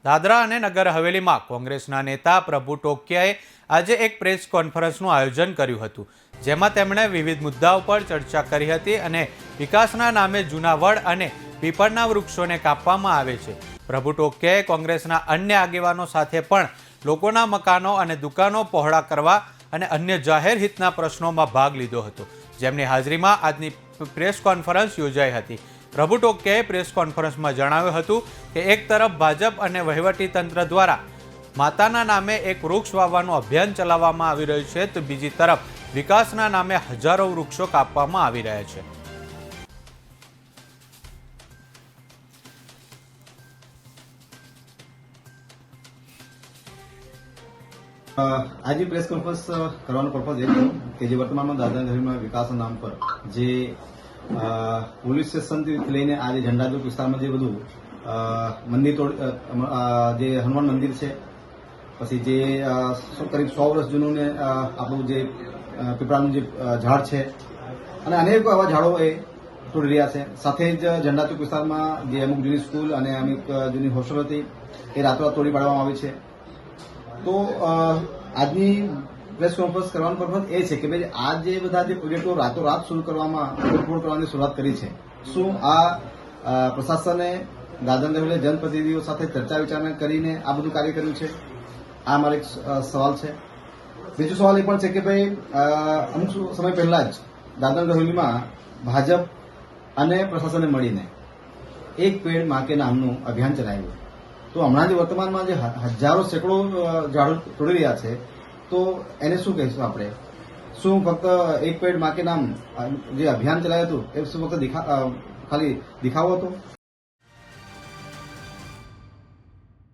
દાદરા અને નગર હવેલીમાં કોંગ્રેસના નેતા પ્રભુ ટોકિયાએ આજે એક પ્રેસ કોન્ફરન્સનું આયોજન કર્યું હતું, જેમાં તેમણે વિવિધ મુદ્દાઓ પર ચર્ચા કરી હતી અને વિકાસના નામે જૂના વડ અને પીપળના વૃક્ષોને કાપવામાં આવે છે. પ્રભુ ટોકિયાએ કોંગ્રેસના અન્ય આગેવાનો સાથે પણ લોકોના મકાનો અને દુકાનો પહોળા કરવા અને અન્ય જાહેર હિતના પ્રશ્નોમાં ભાગ લીધો હતો, જેમની હાજરીમાં આજની પ્રેસ કોન્ફરન્સ યોજાઈ હતી. પ્રભુ ટોકિયાએ પ્રેસ કોન્ફરન્સમાં જણાવ્યું હતું કે એક તરફ ભાજપ અને વહીવટીતંત્ર દ્વારા માતાના નામે એક વૃક્ષ વાવવાનું અભિયાન ચલાવવામાં આવી રહ્યું છે, તો બીજી તરફ વિકાસના નામે હજારો વૃક્ષો કાપવામાં આવી રહ્યા છે. આજે પ્રેસ કોન્ફરન્સ કરવાનો પર્પઝ એ હતો કે જે વર્તમાનમાં દાદરાનગરમાં વિકાસના નામ પર જે પોલીસ સ્ટેશનથી લઈને આજે ઝંડાચોક વિસ્તારમાં જે બધું મંદિર જે હનુમાન મંદિર છે, પછી જે કરીબ 100 વર્ષ જૂનું ને આપણું જે પીપળાનું જે ઝાડ છે અને અનેક આવા ઝાડો એ તોડી રહ્યા છે. સાથે જ ઝંડાચોક વિસ્તારમાં જે અમુક જૂની સ્કૂલ અને અમુક જૂની હોસ્ટેલ હતી એ રાતોરાત તોડી પાડવામાં આવી છે. તો આજની પ્રેસ કોન્ફરન્સ કરવાનો પર્પઝ એ છે કે ભાઈ આ જે બધા જે પ્રોજેક્ટો રાતોરાત શરૂ કરવાની શરૂઆત કરી છે, શું આ પ્રશાસને દાદરા જનપ્રતિનિધિઓ સાથે ચર્ચા વિચારણા કરીને આ બધું કાર્ય કર્યું છે? આ મારો એક સવાલ છે. બીજો સવાલ એ પણ છે કે ભાઈ અમુક સમય પહેલા જ દાદરા હવેલીમાં ભાજપ અને પ્રશાસને મળીને એક પેડ માં કે નામનું અભિયાન ચલાવ્યું. તો હમણાં જે વર્તમાનમાં જે હજારો સેંકડો ઝાડો તોડી રહ્યા છે, તો એને શું કહીશું આપણે? શું ફક્ત એક પેડ માં કે નામ જે અભિયાન ચલાવ્યું હતું એ શું ફક્ત ખાલી દેખાવો હતો?